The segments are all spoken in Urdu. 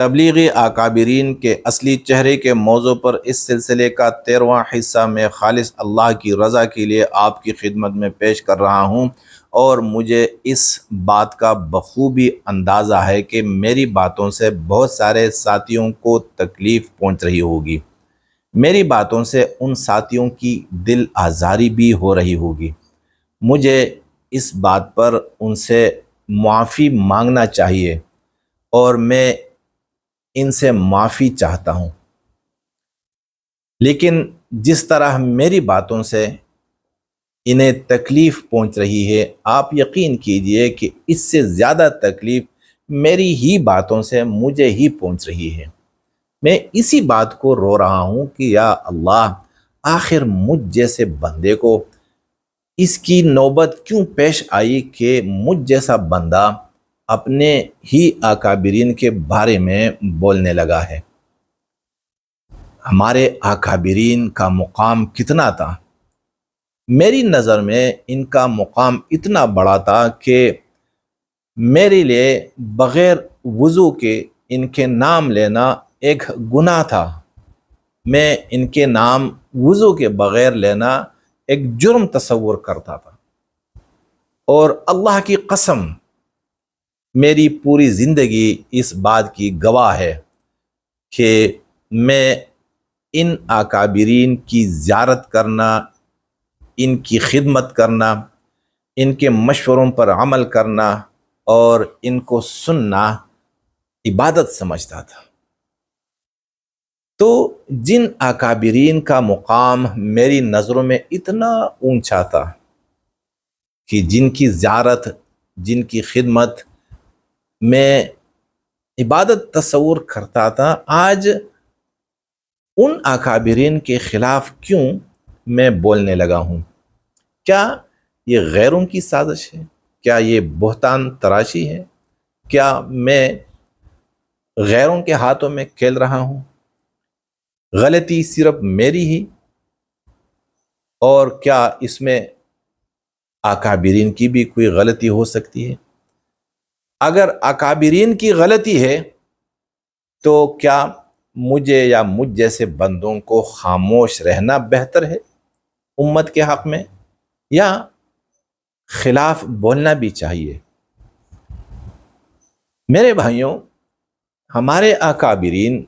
تبلیغی اکابرین کے اصلی چہرے کے موضوع پر اس سلسلے کا 13واں حصہ میں خالص اللہ کی رضا کے لیے آپ کی خدمت میں پیش کر رہا ہوں، اور مجھے اس بات کا بخوبی اندازہ ہے کہ میری باتوں سے بہت سارے ساتھیوں کو تکلیف پہنچ رہی ہوگی۔ میری باتوں سے ان ساتھیوں کی دل آزاری بھی ہو رہی ہوگی۔ مجھے اس بات پر ان سے معافی مانگنا چاہیے، اور میں ان سے معافی چاہتا ہوں، لیکن جس طرح میری باتوں سے انہیں تکلیف پہنچ رہی ہے، آپ یقین کیجئے کہ اس سے زیادہ تکلیف میری ہی باتوں سے مجھے ہی پہنچ رہی ہے۔ میں اسی بات کو رو رہا ہوں کہ یا اللہ، آخر مجھ جیسے بندے کو اس کی نوبت کیوں پیش آئی کہ مجھ جیسا بندہ اپنے ہی اکابرین کے بارے میں بولنے لگا ہے۔ ہمارے اکابرین کا مقام کتنا تھا؟ میری نظر میں ان کا مقام اتنا بڑا تھا کہ میرے لیے بغیر وضو کے ان کے نام لینا ایک گناہ تھا۔ میں ان کے نام وضو کے بغیر لینا ایک جرم تصور کرتا تھا، اور اللہ کی قسم میری پوری زندگی اس بات کی گواہ ہے کہ میں ان اکابرین کی زیارت کرنا، ان کی خدمت کرنا، ان کے مشوروں پر عمل کرنا اور ان کو سننا عبادت سمجھتا تھا۔ تو جن اکابرین کا مقام میری نظروں میں اتنا اونچا تھا کہ جن کی زیارت، جن کی خدمت میں عبادت تصور کرتا تھا، آج ان اکابرین کے خلاف کیوں میں بولنے لگا ہوں؟ کیا یہ غیروں کی سازش ہے؟ کیا یہ بہتان تراشی ہے؟ کیا میں غیروں کے ہاتھوں میں کھیل رہا ہوں؟ غلطی صرف میری ہی، اور کیا اس میں اکابرین کی بھی کوئی غلطی ہو سکتی ہے؟ اگر اکابرین کی غلطی ہے تو کیا مجھے یا مجھ جیسے بندوں کو خاموش رہنا بہتر ہے امت کے حق میں، یا خلاف بولنا بھی چاہیے؟ میرے بھائیوں، ہمارے اکابرین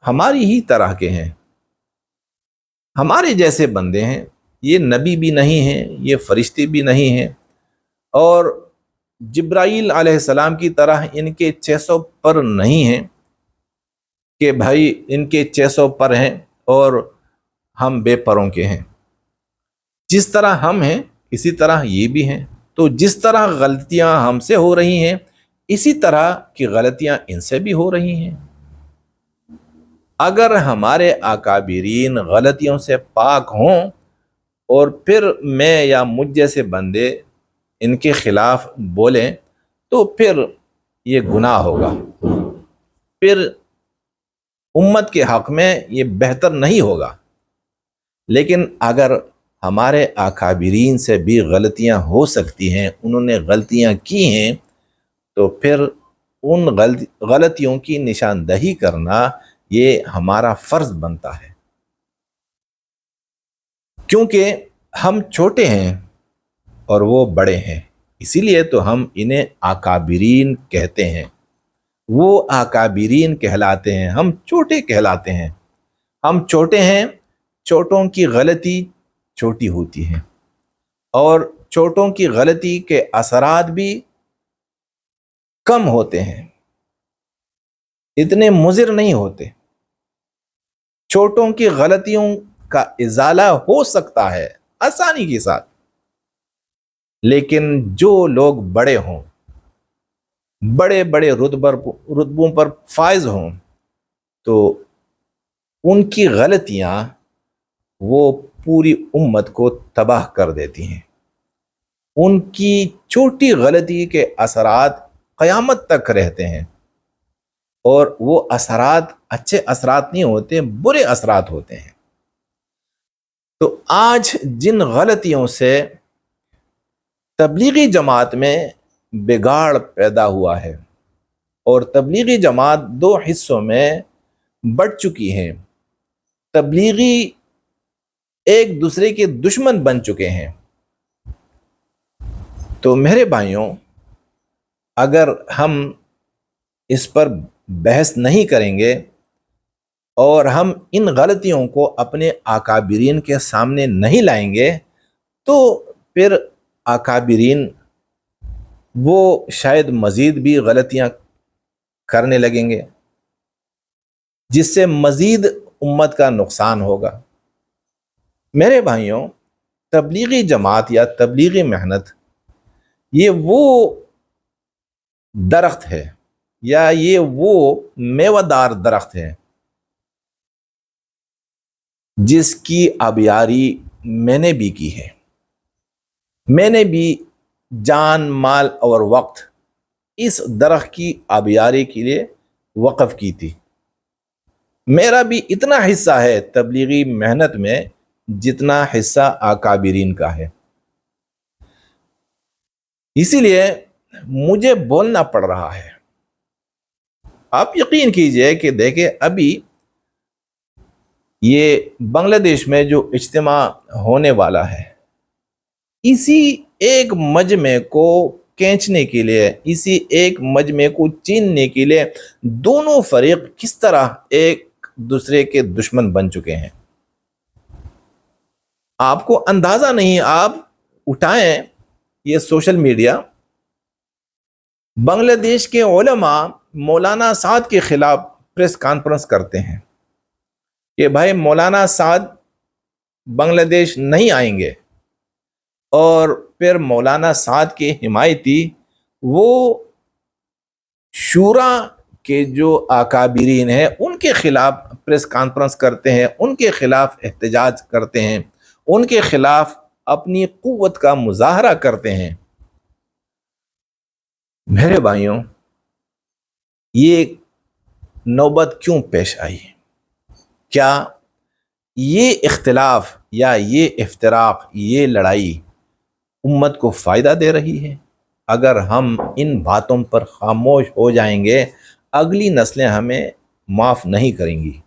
ہماری ہی طرح کے ہیں، ہمارے جیسے بندے ہیں۔ یہ نبی بھی نہیں ہیں، یہ فرشتے بھی نہیں ہیں، اور جبرائیل علیہ السلام کی طرح ان کے 600 پر نہیں ہیں کہ بھائی ان کے 600 پر ہیں اور ہم بے پروں کے ہیں۔ جس طرح ہم ہیں اسی طرح یہ بھی ہیں۔ تو جس طرح غلطیاں ہم سے ہو رہی ہیں، اسی طرح کی غلطیاں ان سے بھی ہو رہی ہیں۔ اگر ہمارے اکابرین غلطیوں سے پاک ہوں اور پھر میں یا مجھ جیسے بندے ان کے خلاف بولیں، تو پھر یہ گناہ ہوگا، پھر امت کے حق میں یہ بہتر نہیں ہوگا۔ لیکن اگر ہمارے اکابرین سے بھی غلطیاں ہو سکتی ہیں، انہوں نے غلطیاں کی ہیں، تو پھر ان غلطیوں کی نشاندہی کرنا یہ ہمارا فرض بنتا ہے، کیونکہ ہم چھوٹے ہیں اور وہ بڑے ہیں، اسی لیے تو ہم انہیں اکابرین کہتے ہیں۔ وہ اکابرین کہلاتے ہیں، ہم چھوٹے کہلاتے ہیں۔ ہم چھوٹے ہیں، چھوٹوں کی غلطی چھوٹی ہوتی ہے، اور چھوٹوں کی غلطی کے اثرات بھی کم ہوتے ہیں، اتنے مضر نہیں ہوتے۔ چھوٹوں کی غلطیوں کا ازالہ ہو سکتا ہے آسانی کے ساتھ، لیکن جو لوگ بڑے ہوں، بڑے بڑے رتبوں پر فائز ہوں، تو ان کی غلطیاں وہ پوری امت کو تباہ کر دیتی ہیں۔ ان کی چھوٹی غلطی کے اثرات قیامت تک رہتے ہیں، اور وہ اثرات اچھے اثرات نہیں ہوتے، برے اثرات ہوتے ہیں۔ تو آج جن غلطیوں سے تبلیغی جماعت میں بگاڑ پیدا ہوا ہے، اور تبلیغی جماعت دو حصوں میں بٹ چکی ہے۔ تبلیغی ایک دوسرے کے دشمن بن چکے ہیں۔ تو میرے بھائیوں، اگر ہم اس پر بحث نہیں کریں گے اور ہم ان غلطیوں کو اپنے اکابرین کے سامنے نہیں لائیں گے تو پھر اکابرین وہ شاید مزید بھی غلطیاں کرنے لگیں گے، جس سے مزید امت کا نقصان ہوگا۔ میرے بھائیوں، تبلیغی جماعت یا تبلیغی محنت یہ وہ درخت ہے یا یہ وہ میوہ دار درخت ہے جس کی آبیاری میں نے بھی کی ہے۔ میں نے بھی جان، مال اور وقت اس درخت کی آبیاری کے لیے وقف کی تھی۔ میرا بھی اتنا حصہ ہے تبلیغی محنت میں جتنا حصہ اکابرین کا ہے۔ اسی لیے مجھے بولنا پڑ رہا ہے۔ آپ یقین کیجئے کہ دیکھیں، ابھی یہ بنگلہ دیش میں جو اجتماع ہونے والا ہے، اسی ایک مجمع کو کھینچنے کے لیے، اسی ایک مجمع کو چیننے کے لیے دونوں فریق کس طرح ایک دوسرے کے دشمن بن چکے ہیں، آپ کو اندازہ نہیں۔ آپ اٹھائیں یہ سوشل میڈیا، بنگلہ دیش کے علماء مولانا سعد کے خلاف پریس کانفرنس کرتے ہیں کہ بھائی مولانا سعد بنگلہ دیش نہیں آئیں گے، اور پھر مولانا سعد کے حمایتی وہ شورا کے جو اکابرین ہیں ان کے خلاف پریس کانفرنس کرتے ہیں، ان کے خلاف احتجاج کرتے ہیں، ان کے خلاف اپنی قوت کا مظاہرہ کرتے ہیں۔ میرے بھائیوں، یہ نوبت کیوں پیش آئی؟ کیا یہ اختلاف یا یہ افتراق، یہ لڑائی امت کو فائدہ دے رہی ہے؟ اگر ہم ان باتوں پر خاموش ہو جائیں گے، اگلی نسلیں ہمیں معاف نہیں کریں گی۔